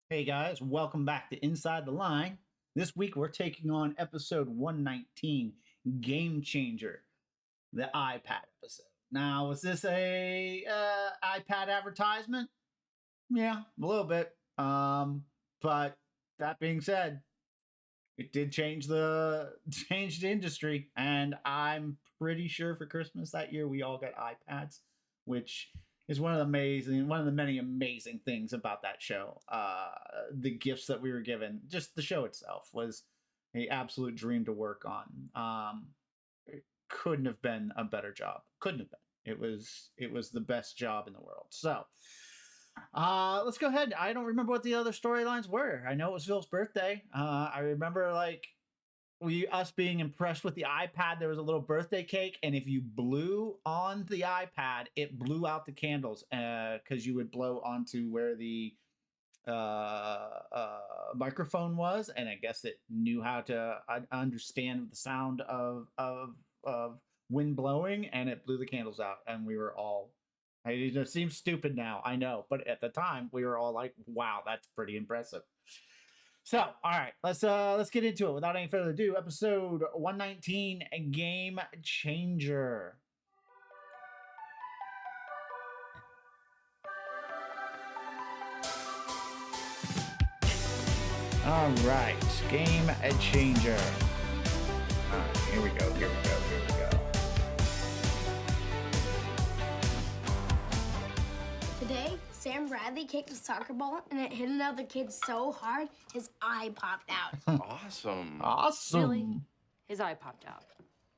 Hey guys, welcome back to Inside the Line. This week we're taking on episode 119, Game Changer, the iPad episode. Now, was this a iPad advertisement? Yeah, a little bit. But that being said, it did change the industry, and I'm pretty sure for Christmas that year we all got iPads, which is one of the many amazing things about that show. The gifts that we were given, just the show itself was a absolute dream to work on. It couldn't have been a better job. Couldn't have been. It was the best job in the world. So let's go ahead. I don't remember what the other storylines were. I know it was Phil's birthday. I remember like we us being impressed with the iPad. There was a little birthday cake, and if you blew on the iPad, it blew out the candles because you would blow onto where the microphone was, and I guess it knew how to understand the sound of wind blowing, and it blew the candles out, and we were all. It seems stupid now, I know, but at the time we were all like, "Wow, that's pretty impressive." So, all right, let's get into it without any further ado. Episode 119, Game Changer. All right, Game Changer. All right, here we go. Here we go. Here we go. Today, Sam Bradley kicked a soccer ball and it hit another kid so hard his eye popped out. Awesome. Awesome. Really? His eye popped out.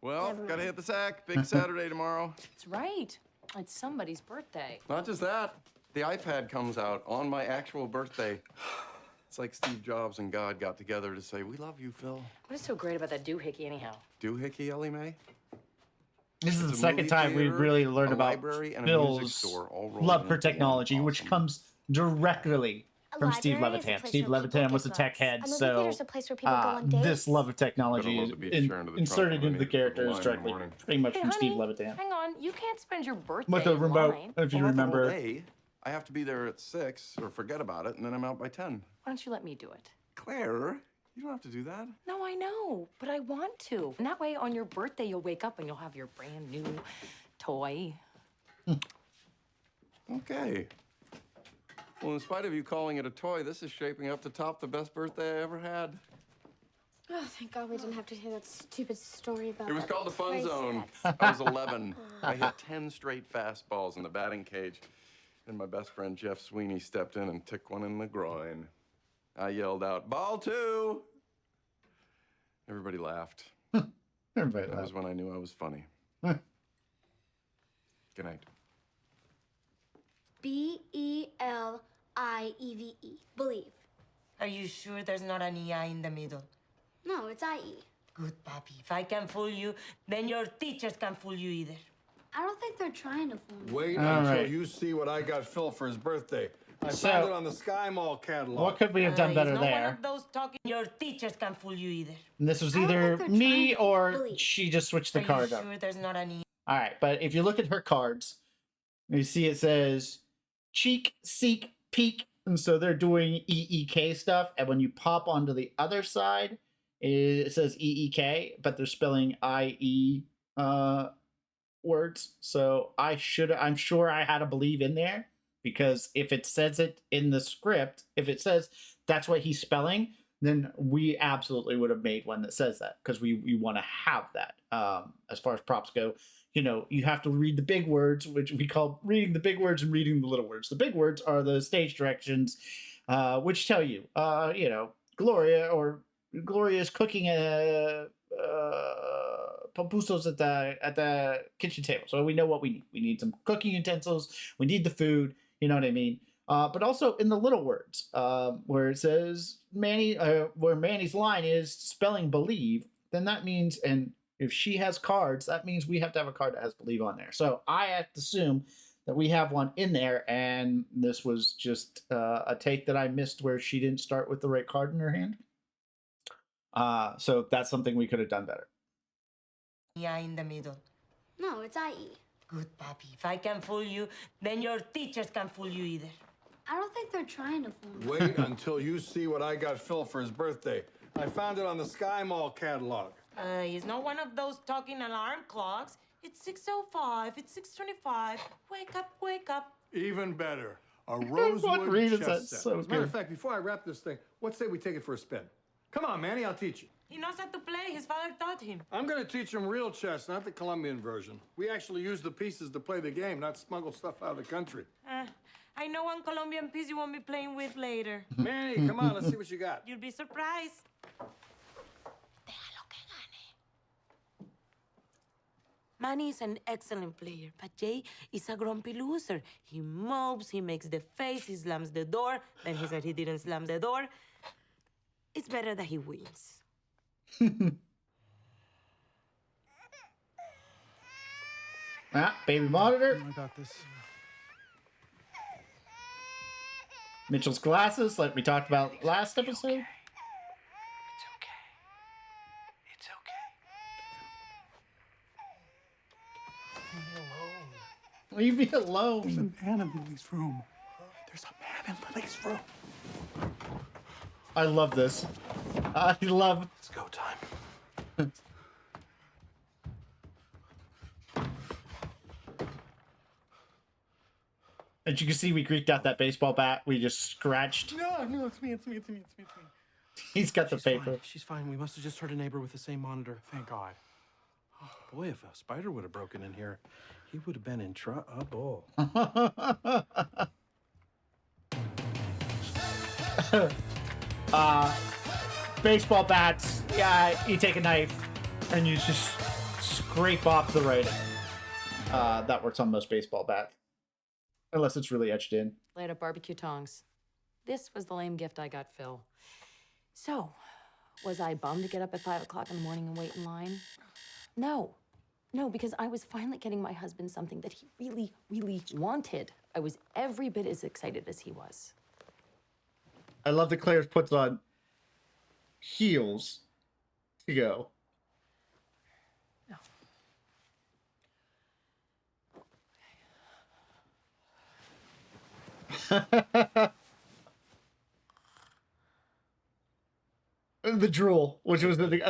Well, Never gotta mind. hit the sack. Big Saturday tomorrow. That's right. It's somebody's birthday. Not just that, the iPad comes out on my actual birthday. It's like Steve Jobs and God got together to say, "We love you, Phil." What is so great about that doohickey, anyhow? Doohickey, Ellie Mae? This is It's the a second movie time we theater, really learned a about library, and a music Phil's store all rolled love for into one. technology, which Awesome. comes directly A from Steve library is a Levitan. place Steve where people Levitan was a get tech books. head, A movie so theater's a place where people go on dates. this love of technology Gotta is load the beach chair into the trunk inserted when I into the need to put the characters line in the directly, morning. pretty much Hey, from honey, Steve Levitan. hang on. You can't spend your birthday With the in remote, line. if you Well, not the whole remember. day. I have to be there at 6 or forget about it, and then I'm out by 10. Why don't you let me do it? Claire, you don't have to do that. No, I know, but I want to. And that way, on your birthday, you'll wake up and you'll have your brand new toy. Okay. Well, in spite of you calling it a toy, this is shaping up to top the best birthday I ever had. Oh, thank God we didn't have to hear that stupid story about It was called the Fun race Zone. bets. I was 11. I hit 10 straight fastballs in the batting cage. And my best friend Jeff Sweeney stepped in and took one in the groin. I yelled out, "Ball two!" Everybody laughed. Everybody That was laughed. when I knew I was funny. Good night. B-E-L-I-E-V-E. Believe. Are you sure there's not an EI in the middle? No, it's I-E. Good, Papi. If I can fool you, then your teachers can't fool you either. I don't think they're trying to fool me. Wait All until right. you see what I got Phil for his birthday. I So- found it on the Sky Mall catalog. What could we have done better he's not one there? of those talking. Your teachers can't fool you either. And this was I don't either think they're me trying to or believe. she just switched the Are card you up. sure there's not an EI? All right, but if you look at her cards, you see it says cheek, seek, peek, and so they're doing EEK stuff. And when you pop onto the other side, it says EEK, but they're spelling IE words. So I'm sure I had to believe in there because if it says it in the script, if it says that's what he's spelling, then we absolutely would have made one that says that because we want to have that. As far as props go, you have to read the big words, which we call reading the big words and reading the little words. The big words are the stage directions, which tell you, Gloria is cooking papusos at the kitchen table. So we know what we need. We need some cooking utensils. We need the food. You know what I mean? But also in the little words, where it says Manny, where Manny's line is spelling believe, then that means, and if she has cards, that means we have to have a card that has believe on there. So I have to assume that we have one in there, and this was just a take that I missed where she didn't start with the right card in her hand. So that's something we could have done better. EI in the middle. No, it's I-E. Good, Papi. If I can fool you, then your teachers can't fool you either. I don't think they're trying to fool me. Wait until you see what I got Phil for his birthday. I found it on the Sky Mall catalog. It's not one of those talking alarm clocks. It's 6:05. It's 6:25. Wake up, wake up. Even better, a What rosewood read is chess that? set. So As a matter of good. fact, before I wrap this thing, what say we take it for a spin? Come on, Manny, I'll teach you. He knows how to play. His father taught him. I'm going to teach him real chess, not the Colombian version. We actually use the pieces to play the game, not smuggle stuff out of the country. I know one Colombian piece you won't be playing with later. Manny, come on, let's see what you got. You'll be surprised. Manny is an excellent player, but Jay is a grumpy loser. He mopes, he makes the face, he slams the door, then he said he didn't slam the door. It's better that he wins. Baby monitor. I got this. Mitchell's glasses, like we talked about last episode. It's okay. It's okay. Leave me There's alone. a man in Lily's room. There's a man in Lily's room. I love this. I love. It's go time. As you can see, we creaked out that baseball bat. We just scratched. No, it's me. He's got the She's paper. fine. She's fine. We must have just heard a neighbor with the same monitor. Thank God. Oh, boy, if a spider would have broken in here, he would have been in trouble. Baseball bats. Yeah, you take a knife and you just scrape off the writing. That works on most baseball bats, unless it's really etched in. Laid up barbecue tongs. This was the lame gift I got Phil. So, was I bummed to get up at 5 o'clock in the morning and wait in line? No. No, because I was finally getting my husband something that he really, really wanted. I was every bit as excited as he was. I love that Claire's puts on heels to go. No. The drool, which was an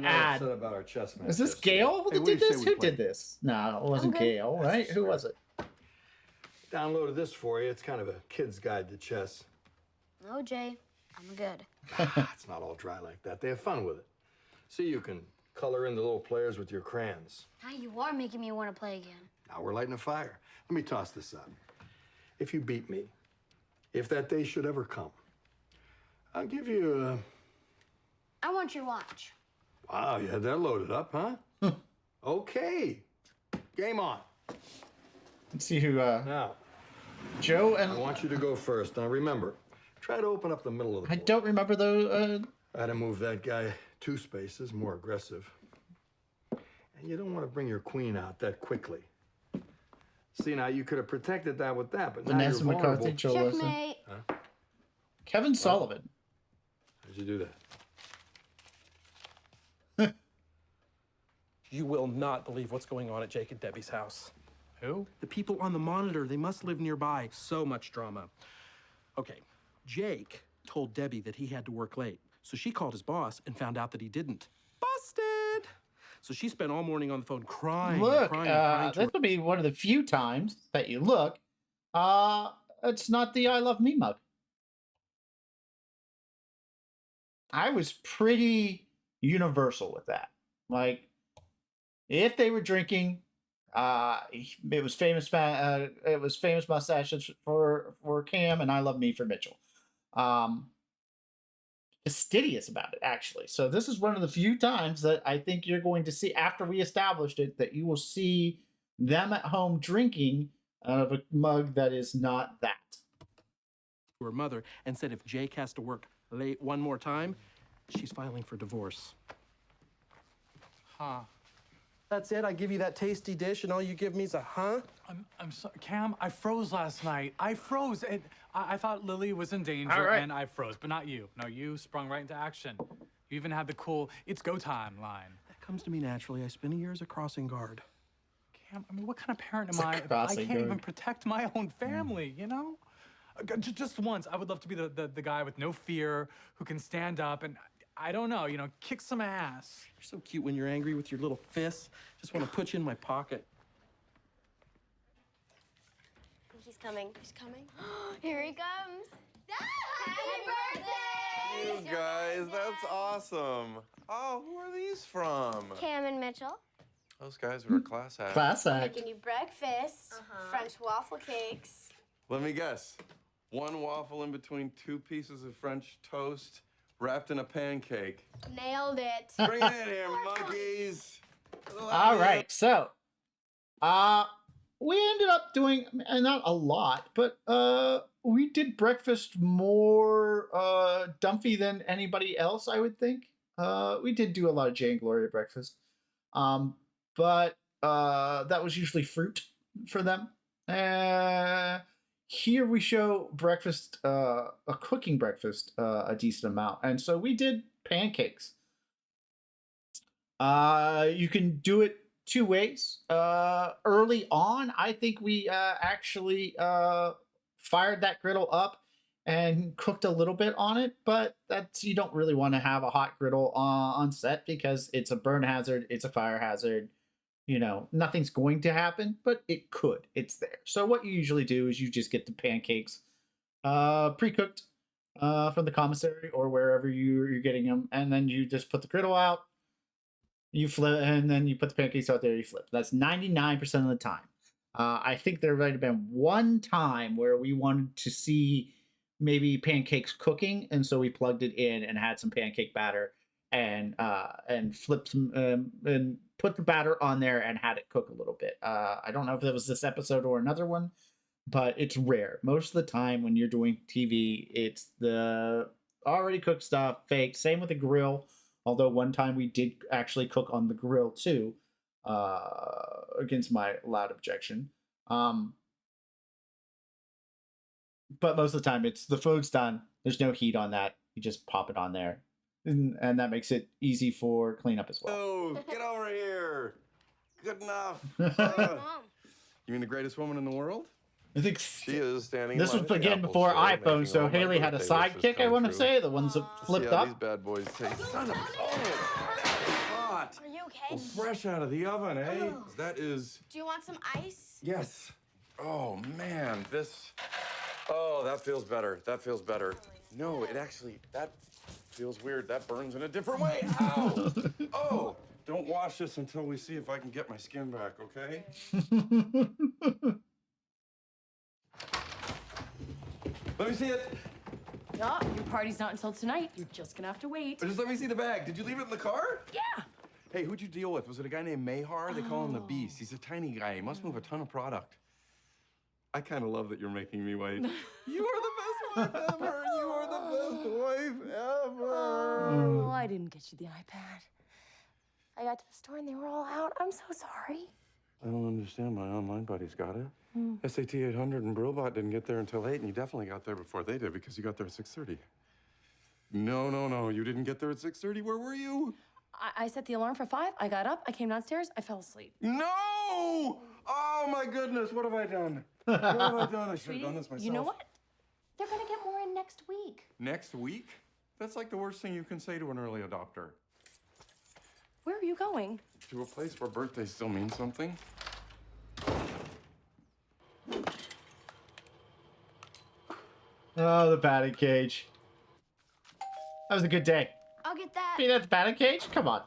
ad. About our chess match Is this yesterday. Gail Hey, that what do did you say this? we Who play? did this? No, it wasn't Okay. Gail, right? Who was it? Downloaded this for you. It's kind of a kid's guide to chess. No, Jay, I'm good. It's not all dry like that. They have fun with it. See, you can color in the little players with your crayons. Now you are making me want to play again. Now we're lighting a fire. Let me toss this up. If you beat me, if that day should ever come, I'll give you I want your watch. Wow, you had that loaded up, huh? Okay. Game on. Let's see who, Now, Joe I and... want you to go first. Now remember, try to open up the middle of the I board. don't remember though. I had to move that guy 2 spaces, more aggressive. And you don't want to bring your queen out that quickly. See, now you could have protected that with that, but now Vanessa you're McCarthy, vulnerable. Joe Wilson. Checkmate. Kevin Sullivan. How'd you do that? You will not believe what's going on at Jake and Debbie's house. Who? The people on the monitor, they must live nearby. So much drama. Okay, Jake told Debbie that he had to work late. So she called his boss and found out that he didn't. Busted! So she spent all morning on the phone crying, Look, crying to this will be one of the few times that you look. It's not the I Love Me mug. I was pretty universal with that. Like, if they were drinking, it was famous mustaches for Cam, and I Love Me for Mitchell. Fastidious about it, actually. So this is one of the few times that I think you're going to see, after we established it, that you will see them at home drinking out of a mug that is not that. her mother and said if Jake has to work late one more time, she's filing for divorce. Huh. That's it? I give you that tasty dish and all you give me is a huh? I'm sorry, Cam. I froze last night. I froze, and I thought Lily was in danger, All right. and I froze, but not you. No, you sprung right into action. You even had the cool "It's go time" line. That comes to me naturally. I spent a year as a crossing guard. Cam, I mean, what kind of parent It's am a I if I crossing can't even guard. protect my own family? You know? Just once. I would love to be the guy with no fear who can stand up and, I don't know, kick some ass. You're so cute when you're angry with your little fists. Just want to put you in my pocket. He's coming. He's coming. Here he comes. Happy birthday! You guys, that's awesome. Oh, who are these from? Cam and Mitchell. Those guys were a class act. Class act. Making you breakfast, French waffle cakes. Let me guess. One waffle in between two pieces of French toast wrapped in a pancake. Nailed it. Bring it in here, monkeys. All right, so we ended up doing not a lot, but we did breakfast more dumpy than anybody else, I would think. We did do a lot of Jay and Gloria breakfast, but that was usually fruit for them. Here we show breakfast, a cooking breakfast, a decent amount, and so we did pancakes. You can do it two ways. Early on, I think we actually fired that griddle up and cooked a little bit on it, but you don't really want to have a hot griddle on set because it's a burn hazard, it's a fire hazard. Nothing's going to happen, but it could. It's there. So what you usually do is you just get the pancakes pre-cooked from the commissary or wherever you're getting them, and then you just put the griddle out. You flip, and then you put the pancakes out there, you flip. That's 99% of the time. I think there might have been one time where we wanted to see maybe pancakes cooking, and so we plugged it in and had some pancake batter and flipped some and put the batter on there and had it cook a little bit. I don't know if it was this episode or another one, but it's rare. Most of the time when you're doing TV, it's the already cooked stuff, fake. Same with the grill. Although one time we did actually cook on the grill too, against my loud objection. But most of the time it's the food's done. There's no heat on that. You just pop it on there. And that makes it easy for cleanup as well. Oh, get over here. Good enough. Mom. You mean the greatest woman in the world? I think She is standing. this in was line at the again Apple before store, iPhone, making so all my Haley had a birthday wishes sidekick, I come want to true. say, the ones that flipped See how up. these bad boys taste. Son of hot. Are you okay? Fresh out of the oven, eh? That is. Do you want some ice? Yes. Oh man, this. Oh, that feels better. That feels better. No, it actually that feels weird. That burns in a different way. Ow! Oh, don't wash this until we see if I can get my skin back, okay? Let me see it. No, your party's not until tonight. You're just gonna have to wait. Just let me see the bag. Did you leave it in the car? Yeah. Hey, who'd you deal with? Was it a guy named Mayhar? They call him the Beast. He's a tiny guy. He must move a ton of product. I kind of love that you're making me wait. You are the best wife ever. You are the best wife ever. Oh, I didn't get you the iPad. I got to the store and they were all out. I'm so sorry. I don't understand. My online buddies got it. SAT 800 and Brillbot didn't get there until 8, and you definitely got there before they did because you got there at 6:30. No. You didn't get there at 6:30. Where were you? I set the alarm for 5. I got up. I came downstairs. I fell asleep. No! Oh, my goodness. What have I done? What have I done? I should have done this myself. You know what? They're gonna get more in next week. Next week? That's like the worst thing you can say to an early adopter. Where are you going? To a place where birthdays still mean something. Oh, the batting cage. That was a good day. I'll get that. Being at the batting cage? Come on.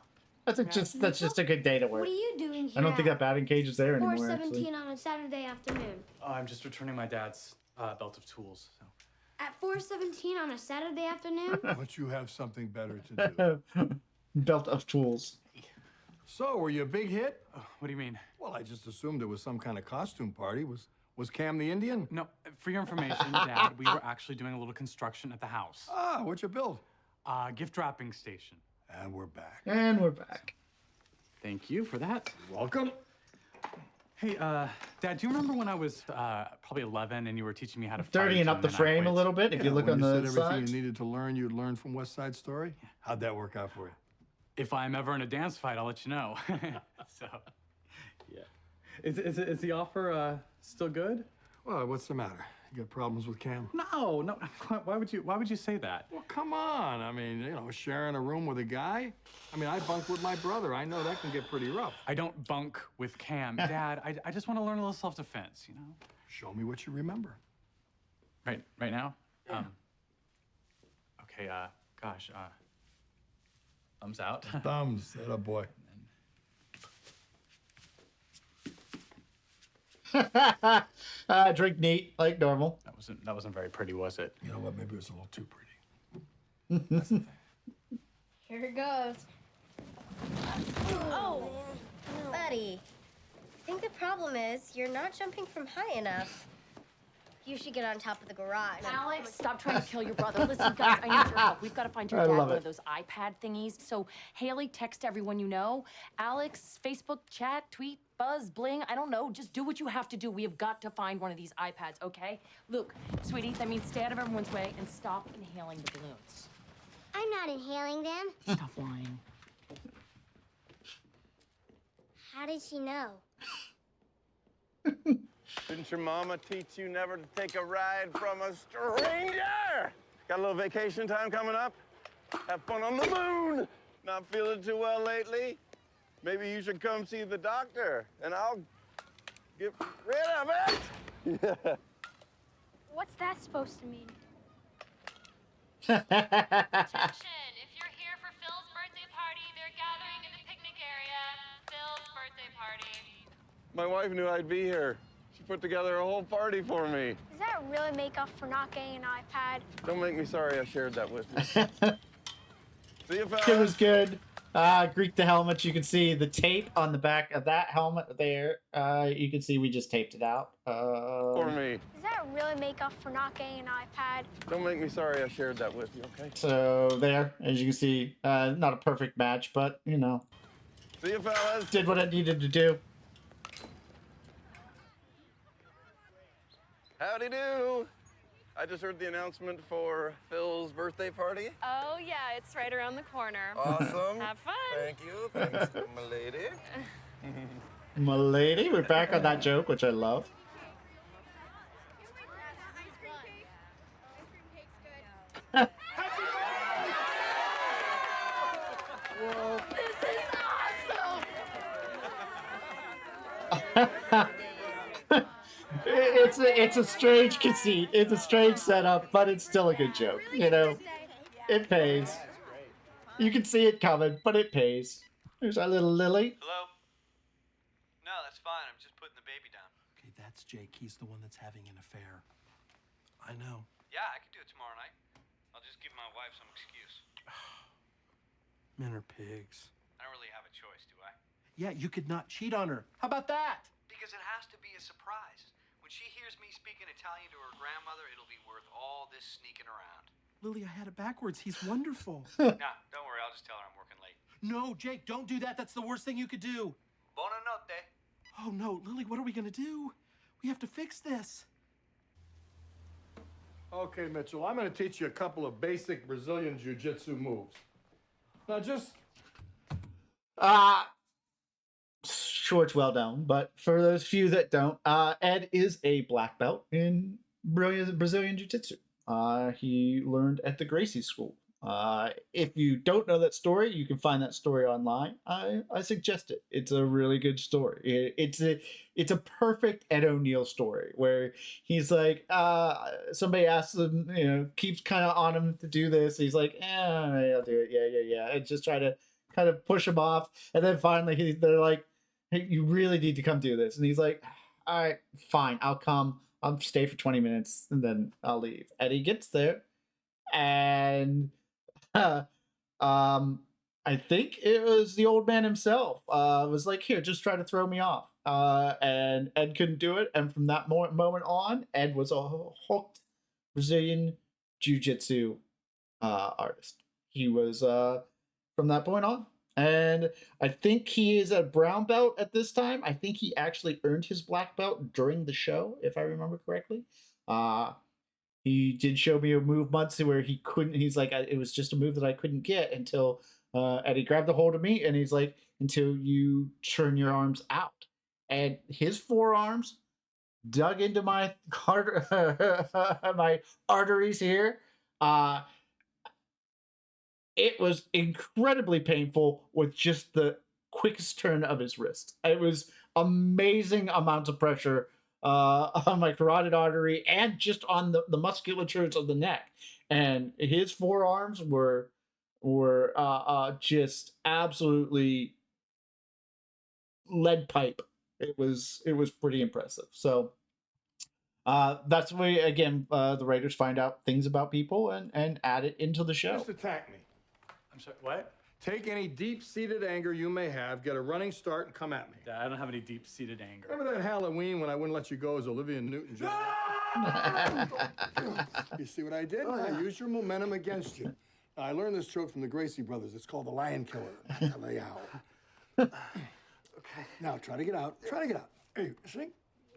That's just a good day to work. What are you doing here? I don't think that batting cage is there anymore, 4:17 actually. on a Saturday afternoon. I'm just returning my dad's belt of tools. So. At 4:17 on a Saturday afternoon? But you have something better to do. Belt of tools. So, were you a big hit? What do you mean? Well, I just assumed it was some kind of costume party. Was Cam the Indian? No, for your information, Dad, we were actually doing a little construction at the house. Ah, what'd you build? Gift wrapping station. And we're back. And we're back. Thank you for that. Welcome. Hey, Dad, do you remember when I was probably 11 and you were teaching me how to fight? Dirtying up the and then I frame a quit? little bit. If you look when on you said the everything side. you needed to learn, you'd learn from West Side Story. How'd that work out for you? If I'm ever in a dance fight, I'll let you know. So, yeah. Is the offer still good? Well, what's the matter? You got problems with Cam? No, no. Why would you say that? Well, come on. I mean, you know, sharing a room with a guy. I mean, I bunk with my brother. I know that can get pretty rough. I don't bunk with Cam. Dad, I just want to learn a little self-defense, you know? Show me what you remember. Right now? Yeah. Okay, gosh, thumbs out. Thumbs, that a boy. Drink neat, like normal. That wasn't very pretty, was it? You know what? Maybe it was a little too pretty. Here it goes. Oh, buddy. I think the problem is you're not jumping from high enough. You should get on top of the garage. Alex, stop trying to kill your brother. Listen, guys, I need your help. We've got to find your I dad love one it. of those iPad thingies. So, Haley, text everyone you know. Alex, Facebook, chat, tweet, buzz, bling. I don't know. Just do what you have to do. We have got to find one of these iPads, okay? Luke, sweetie, that means stay out of everyone's way and stop inhaling the balloons. I'm not inhaling them. Stop lying. How did she know? Didn't your mama teach you never to take a ride from a stranger? Got a little vacation time coming up? Have fun on the moon. Not feeling too well lately? Maybe you should come see the doctor, and I'll get rid of it. What's that supposed to mean? Attention! If you're here for Phil's birthday party, they're gathering in the picnic area. Phil's birthday party. My wife knew I'd be here. She put together a whole party for me. Does that really make up for not getting an iPad? Don't make me sorry I shared that with you. See you, fellas. It was good. Greek the helmet. You can see the tape on the back of that helmet there. You can see we just taped it out. For me. Does that really make up for not getting an iPad? Don't make me sorry I shared that with you, okay? So there, as you can see, not a perfect match, but you know, See you, fellas. did what it needed to do. Howdy do. I just heard the announcement for Phil's birthday party. Oh, yeah, it's right around the corner. Awesome. Have fun. Thank you. Thanks, my lady. My lady, we're back on that joke, which I love. It's a strange conceit. It's a strange setup, but it's still a good joke. You know, it pays. You can see it coming, but it pays. There's our little Lily. Hello? No, that's fine. I'm just putting the baby down. Okay, that's Jake. He's the one that's having an affair. I know. Yeah, I can do it tomorrow night. I'll just give my wife some excuse. Men are pigs. I don't really have a choice, do I? Yeah, you could not cheat on her. How about that? Because it has to be a surprise. When she hears me speaking Italian to her grandmother, it'll be worth all this sneaking around. Lily, I had it backwards. He's wonderful. Nah, don't worry. I'll just tell her I'm working late. No, Jake, don't do that. That's the worst thing you could do. Buonanotte. Oh, no, Lily, what are we going to do? We have to fix this. Okay, Mitchell, I'm going to teach you a couple of basic Brazilian jiu-jitsu moves. Now, just... Short's well known, but for those few that don't, Ed is a black belt in Brazilian Jiu-Jitsu. He learned at the Gracie School. If you don't know that story, you can find that story online. I suggest it. It's a really good story. It's a perfect Ed O'Neill story where he's like, somebody asks him, you know, keeps kind of on him to do this. He's like, I'll do it. Yeah. And just try to kind of push him off. And then finally they're like, hey, you really need to come do this. And he's like, all right, fine, I'll come. I'll stay for 20 minutes and then I'll leave. And he gets there and I think it was the old man himself was like, here, just try to throw me off. And Ed couldn't do it. And from that moment on, Ed was a hooked Brazilian Jiu-Jitsu artist. He was from that point on. And I think he is a brown belt at this time. I think he actually earned his black belt during the show, if I remember correctly. He did show me a move months where he couldn't. He's like, it was just a move that I couldn't get until Eddie grabbed a hold of me, and he's like, until you turn your arms out. And his forearms dug into my my arteries here. Uh, it was incredibly painful with just the quickest turn of his wrist. It was amazing amounts of pressure on my carotid artery and just on the musculatures of the neck. And his forearms were just absolutely lead pipe. It was pretty impressive. So that's where again the writers find out things about people and add it into the show. Just attack me. I'm sorry, what? Take any deep-seated anger you may have, get a running start, and come at me. Dad, I don't have any deep-seated anger. Remember that Halloween when I wouldn't let you go as Olivia Newton-John? You see what I did? I used your momentum against you. I learned this joke from the Gracie brothers. It's called the Lion Killer. Lay out. Okay. Now try to get out. Try to get out. Hey, see?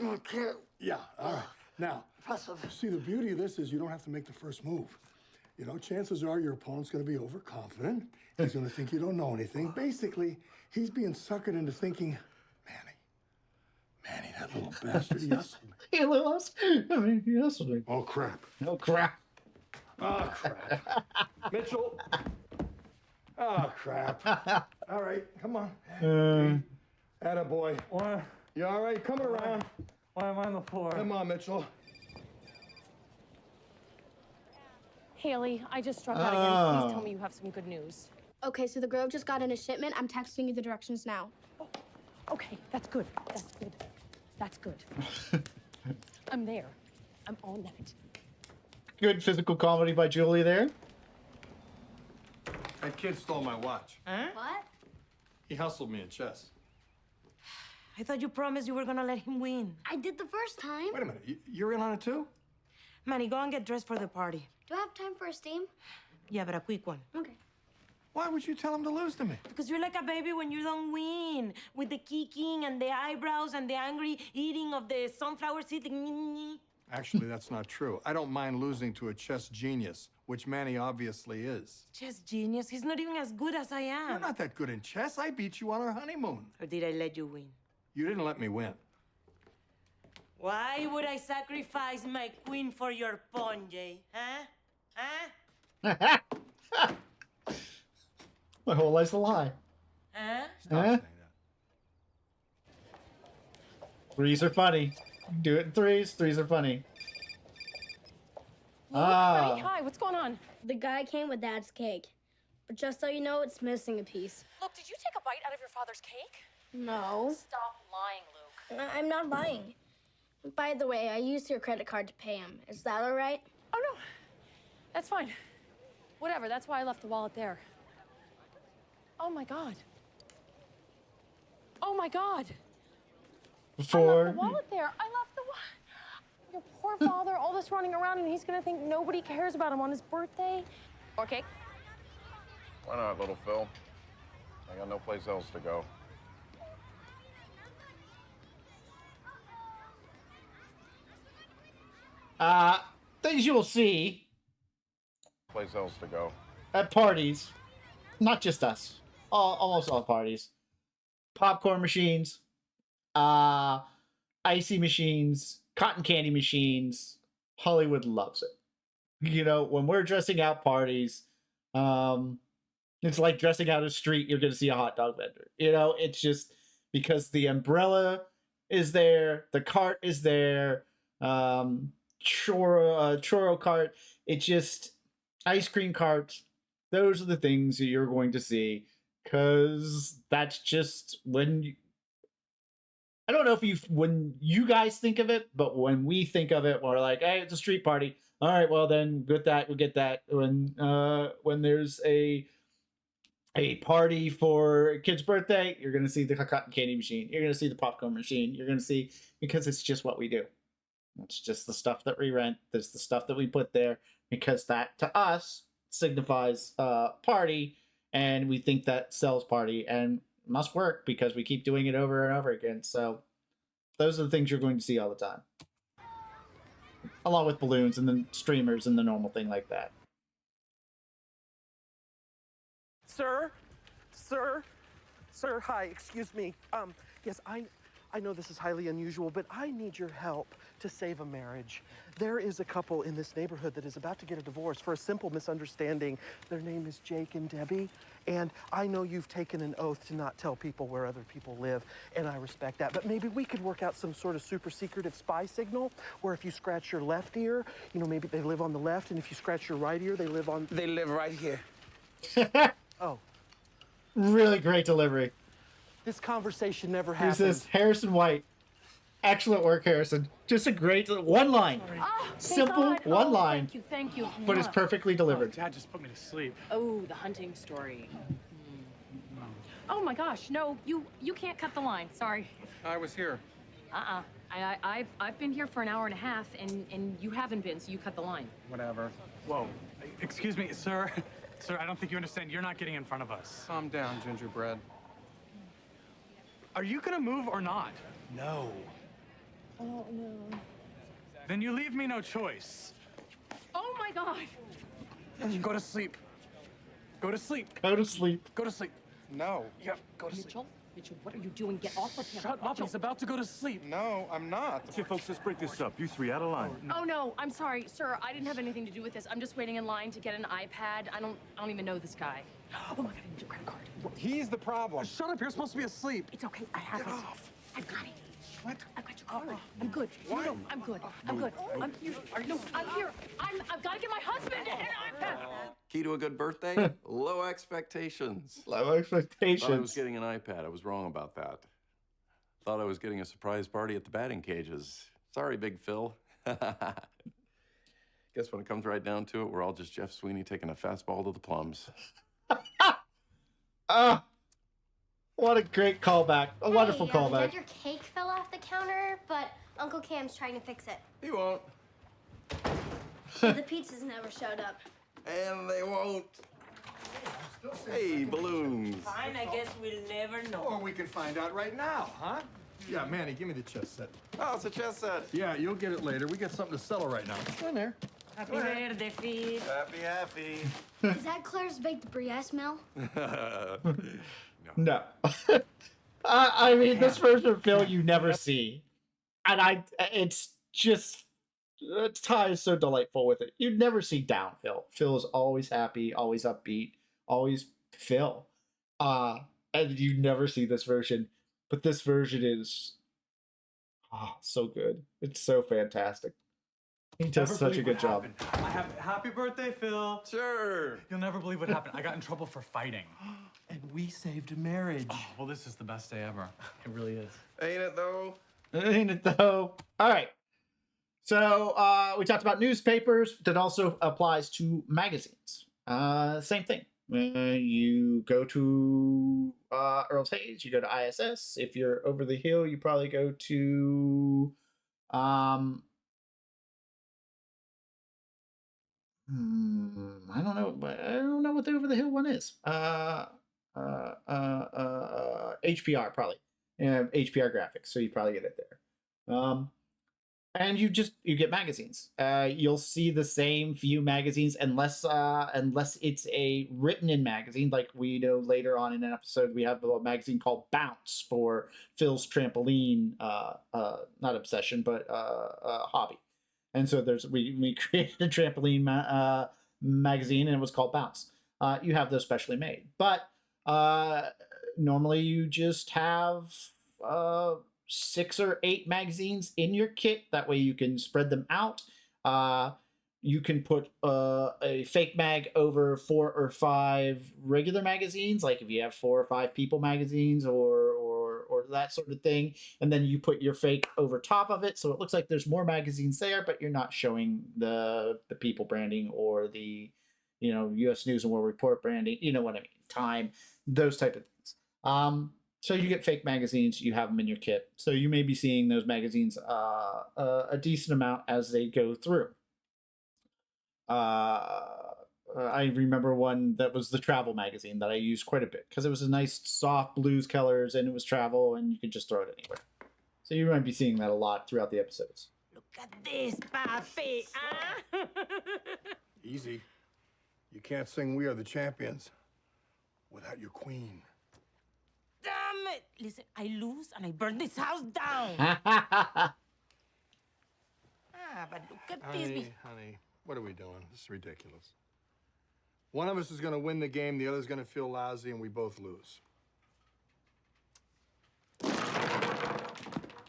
Okay. Yeah. All right. Now, see, the beauty of this is you don't have to make the first move. You know, chances are your opponent's going to be overconfident. He's going to think you don't know anything. Basically, he's being suckered into thinking, Manny, that little bastard, he hustled me. He hustled me. Oh, crap. Oh, crap. Oh, crap. Mitchell. Oh, crap. All right, come on. Attaboy. What? You all right? Coming around. Why am I on the floor? Come on, Mitchell. Haley, I just struck out again. Please tell me you have some good news. Okay, so the Grove just got in a shipment. I'm texting you the directions now. Oh, okay, that's good. That's good. That's good. I'm there. I'm on that. Good physical comedy by Julie there. That kid stole my watch. Huh? What? He hustled me in chess. I thought you promised you were gonna let him win. I did the first time. Wait a minute, you're in on it too? Manny, go and get dressed for the party. Do I have time for a steam? Yeah, but a quick one. Okay. Why would you tell him to lose to me? Because you're like a baby when you don't win. With the kicking and the eyebrows and the angry eating of the sunflower seed. Actually, that's not true. I don't mind losing to a chess genius, which Manny obviously is. Chess genius. He's not even as good as I am. You're not that good in chess. I beat you on our honeymoon. Or did I let you win? You didn't let me win. Why would I sacrifice my queen for your pawn, Jay? Huh? Huh? My whole life's a lie. Huh? Stop saying that. Threes are funny. Do it in threes. Threes are funny. Hi, what's going on? The guy came with Dad's cake. But just so you know, it's missing a piece. Look, did you take a bite out of your father's cake? No. Stop lying, Luke. I'm not lying. By the way, I used your credit card to pay him. Is that all right? Oh, no. That's fine. Whatever, that's why I left the wallet there. Oh, my God. Oh, my God. I left the wallet there. I left the wallet. Your poor father, all this running around, and he's gonna think nobody cares about him on his birthday. Okay. Why not, little Phil? I got no place else to go. Things you will see Place else to go. at parties, not just us, almost all parties. Popcorn machines, icy machines, cotton candy machines. Hollywood loves it. You know, when we're dressing out parties, it's like dressing out a street. You're going to see a hot dog vendor. You know, it's just because the umbrella is there, the cart is there, churro cart. It's just ice cream carts. Those are the things that you're going to see because that's just when I don't know if when you guys think of it, but when we think of it, we're like, hey, it's a street party. All right, well then, with that, we'll get that. When there's a party for a kid's birthday, you're gonna see the cotton candy machine. You're gonna see the popcorn machine. You're gonna see because it's just what we do. It's just the stuff that we rent. There's the stuff that we put there because that to us signifies party, and we think that sells party and must work because we keep doing it over and over again. So those are the things you're going to see all the time, along with balloons and then streamers and the normal thing like that. Sir, hi, excuse me. Yes, I I know this is highly unusual, but I need your help to save a marriage. There is a couple in this neighborhood that is about to get a divorce for a simple misunderstanding. Their name is Jake and Debbie, and I know you've taken an oath to not tell people where other people live, and I respect that, but maybe we could work out some sort of super secretive spy signal where if you scratch your left ear, you know, maybe they live on the left, and if you scratch your right ear, they live on... They live right here. Oh. Really great delivery. This conversation never He happened. says, Harrison White. Excellent work, Harrison. Just a great one line. Oh, Simple thank God. one Oh, line, Thank you. but it's perfectly delivered. Dad just put me to sleep. Oh, the hunting story. Oh my gosh, no, you can't cut the line. Sorry. I was here. I've been here for an hour and a half, and you haven't been, so you cut the line. Whatever. Whoa. Excuse me, sir. Sir, I don't think you understand. You're not getting in front of us. Calm down, gingerbread. Are you gonna move or not? No. Oh no. Then you leave me no choice. Oh my God. Go to sleep. Go to sleep. Go to sleep. Go to sleep. No. Yep, go to sleep. Mitchell, what are you doing? Get off of him. Shut up, he's about to go to sleep. No, I'm not. Okay, folks, let's break this up. You three out of line. Oh no, I'm sorry, sir. I didn't have anything to do with this. I'm just waiting in line to get an iPad. I don't even know this guy. Oh my God, I need your credit card. He's the problem. Shut up, you're supposed to be asleep. It's okay, I have it. off. I've got it. What? I've got your card. I'm good. No, I'm good. I'm good. I'm here. No, I'm here. I've got to get my husband an iPad. Key to a good birthday? Low expectations. Low Thought I was expectations. getting an iPad. I was wrong about that. Thought I was getting a surprise party at the batting cages. Sorry, Big Phil. Guess when it comes right down to it, we're all just Jeff Sweeney taking a fastball to the plums. What a great callback. A wonderful Dad, callback. your cake fell off the counter, but Uncle Cam's trying to fix it. He won't. The pizzas never showed up. And they won't. Hey, balloons. Fine, I guess we'll never know. Or we can find out right now, huh? Yeah, Manny, give me the chess set. Oh, it's a chess set. Yeah, you'll get it later. We got something to settle right now. Go in there. Happy birthday, Phil. Happy. Is that Claire's baked brie smell? No. I mean, this version of Phil you never see. And it's just, Ty is so delightful with it. You'd never see down Phil. Phil is always happy, always upbeat, always Phil. And you never see this version. But this version is so good. It's so fantastic. He does such a good job. Happy birthday, Phil. Sure. You'll never believe what happened. I got in trouble for fighting. And we saved a marriage. Oh, well, this is the best day ever. It really is. Ain't it, though? Ain't it though? All right. So we talked about newspapers. That also applies to magazines. Same thing. You go to Earl's Hayes. You go to ISS. If you're over the hill, you probably go to I don't know. I don't know what the over the hill one is. HPR probably. HPR graphics. So you probably get it there. And you get magazines. You'll see the same few magazines unless it's a written in magazine. Like we know later on in an episode, we have a magazine called Bounce for Phil's trampoline, not obsession, but hobby. And so we created a trampoline magazine, and it was called Bounce. You have those specially made, but normally you just have 6 or 8 magazines in your kit. That way you can spread them out. You can put a fake mag over 4 or 5 regular magazines, like if you have 4 or 5 people magazines or that sort of thing, and then you put your fake over top of it, so it looks like there's more magazines there, but you're not showing the people branding or the U.S. News and World Report branding. You know what I mean? Time, those type of things. So you get fake magazines, you have them in your kit. So you may be seeing those magazines a decent amount as they go through. I remember one that was the travel magazine that I used quite a bit because it was a nice soft blues colors and it was travel and you could just throw it anywhere. So you might be seeing that a lot throughout the episodes. Look at this, papi. Easy. You can't sing We Are the Champions without your queen. Damn it! Listen, I lose and I burn this house down. But look at this. Honey, what are we doing? This is ridiculous. One of us is going to win the game, the other's going to feel lousy, and we both lose.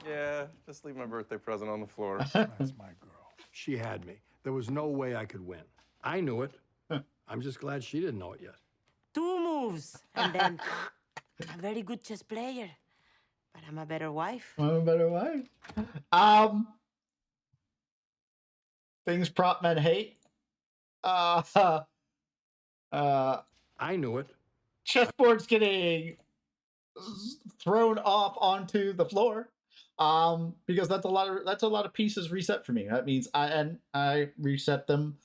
Yeah, just leave my birthday present on the floor. That's my girl. She had me. There was no way I could win. I knew it. I'm just glad she didn't know it yet. 2 moves, and then I'm a very good chess player, but I'm a better wife. I'm a better wife. Things prop men hate. I knew it. Chessboard's getting thrown off onto the floor. Because that's a lot of pieces reset for me. That means I reset them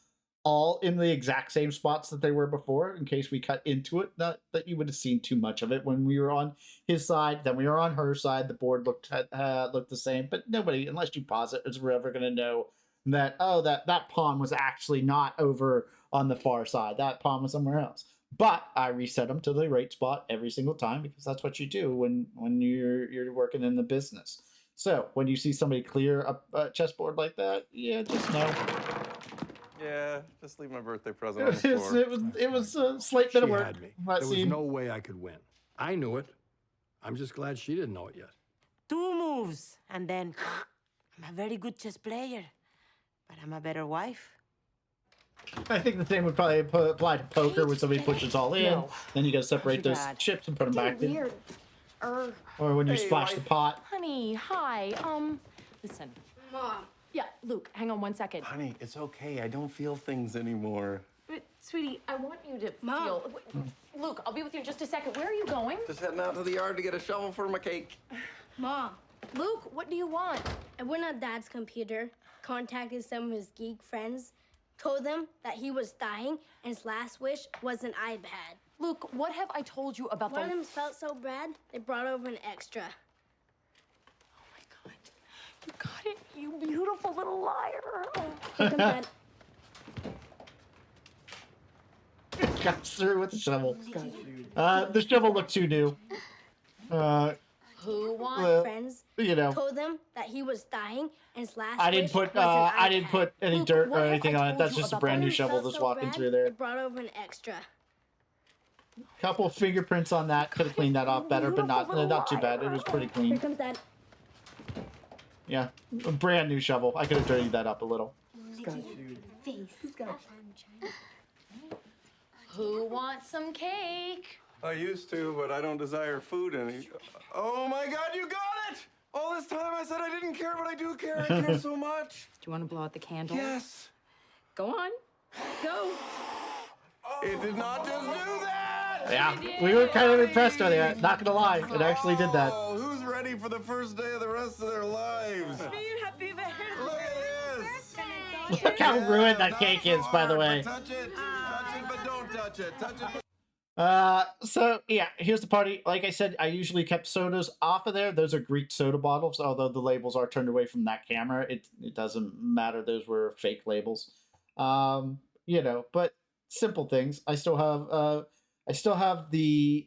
all in the exact same spots that they were before, in case we cut into it. Not that you would have seen too much of it when we were on his side, then we were on her side. The board looked the same, but nobody, unless you pause it, is ever going to know that that pawn was actually not over on the far side. That pawn was somewhere else. But I reset them to the right spot every single time, because that's what you do when you're working in the business. So when you see somebody clear a chessboard like that, yeah, just know. Yeah, just leave my birthday present on the floor. It was a slight bit of work. Had me. There was no way I could win. I knew it. I'm just glad she didn't know it yet. 2 moves, and then I'm a very good chess player, but I'm a better wife. I think the same would probably apply to poker, when somebody pushes all in. No. Then you got to separate those chips and put them back in. Weird. Or when you splash the pot. Honey, hi. Listen. Mom. Yeah, Luke, hang on 1 second. Honey, it's okay. I don't feel things anymore. But, sweetie, I want you to Mom. feel... Luke, I'll be with you in just a second. Where are you going? Just heading out to the yard to get a shovel for my cake. Mom. Luke, what do you want? I went on Dad's computer, contacted some of his geek friends, told them that he was dying, and his last wish was an iPad. Luke, what have I told you about One of the... them felt so bad, they brought over an extra. Oh, my God. You got it, you beautiful little liar. Oh. Here comes Dad. Got through with the shovel. The shovel looked too new. Who wants... Well, Friends, you know, told them that he was dying, and his last I didn't wish put was an I didn't iPad. put any Luke, dirt what or have anything I on it. told That's you just a about brand One new of them shovel felt that's so walking bad, through They there. brought over an extra. Couple fingerprints on that. Could have cleaned that off better, but not too bad. It was pretty Here clean. comes Dad. Yeah, a brand new shovel. I could have dirtied that up a little. Who wants some cake? I used to, but I don't desire food any. Oh my God, you got it! All this time I said I didn't care, but I do care. I care so much. Do you want to blow out the candles? Yes. Go on. Go. It did not just do that! Yeah, we were kind of impressed with it. Not gonna lie, it actually did that. Oh, who's ready for the first day of the rest of their lives? Happy birthday. Look at this! Look how ruined that cake is, by the way. Touch it, but don't touch it. Touch it. So yeah, here's the party. Like I said, I usually kept sodas off of there. Those are Greek soda bottles, although the labels are turned away from that camera. It doesn't matter. Those were fake labels. You know, but simple things. I still have the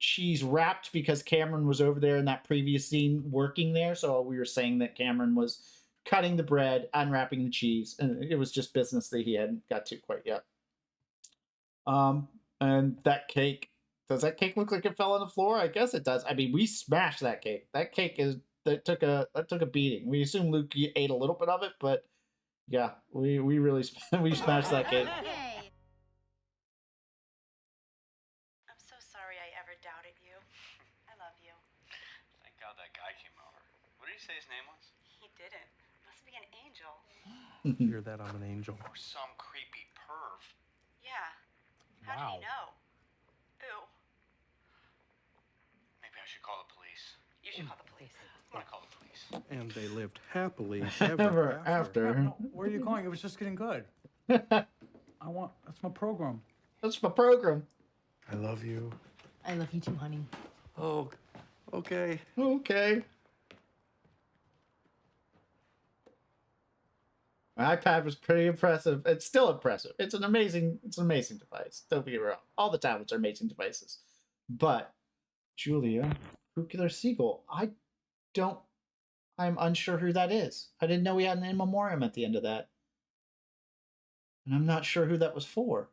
cheese wrapped because Cameron was over there in that previous scene working there. So we were saying that Cameron was cutting the bread, unwrapping the cheese, and it was just business that he hadn't got to quite yet. And that cake, does that cake look like it fell on the floor? I guess it does. I mean, we smashed that cake. That cake took a beating. We assume Luke ate a little bit of it, but yeah, we really we smashed that cake. I'm so sorry I ever doubted you. I love you. Thank God that guy came over. What did he say his name was? He didn't. Must be an angel. Hear that? I'm an angel. Or some creepy perv. Yeah. How did he know? Ew. Maybe I should call the police. You should call the police. I'm gonna call the police. And they lived happily Ever ever after. No, where are you going? It was just getting good. That's my program. That's my program. I love you. I love you too, honey. Oh, okay. Okay. My iPad was pretty impressive. It's still impressive. It's an amazing device. Don't get me wrong. All the tablets are amazing devices. But Julia, Nuclear Seagull. I'm unsure who that is. I didn't know we had an in memoriam at the end of that. And I'm not sure who that was for.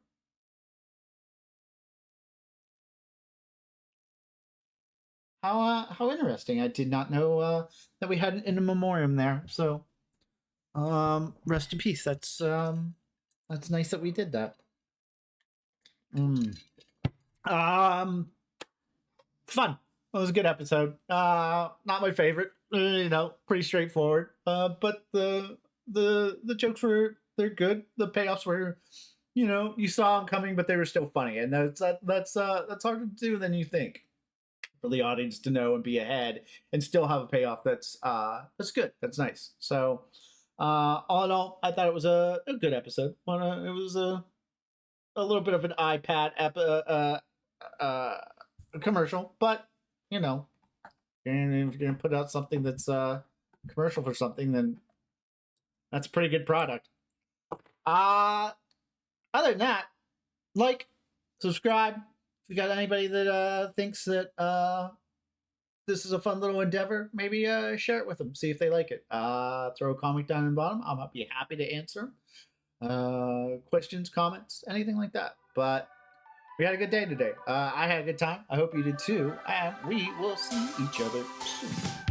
How interesting. I did not know that we had an in memoriam there. So rest in peace. That's nice that we did that. Fun. It was a good episode. Not my favorite. Pretty straightforward. But the jokes they're good. The payoffs were, you saw them coming, but they were still funny, and that's harder to do than you think for the audience to know and be ahead and still have a payoff that's good. That's nice. So all in all, I thought it was a good episode. It was a little bit of an iPad commercial, but and if you're gonna put out something that's commercial for something, then that's a pretty good product. Other than that, subscribe. If you got anybody that thinks that this is a fun little endeavor, maybe share it with them. See if they like it. Throw a comment down in the bottom. I'll be happy to answer questions, comments, anything like that. But we had a good day today. I had a good time. I hope you did too. And we will see each other soon.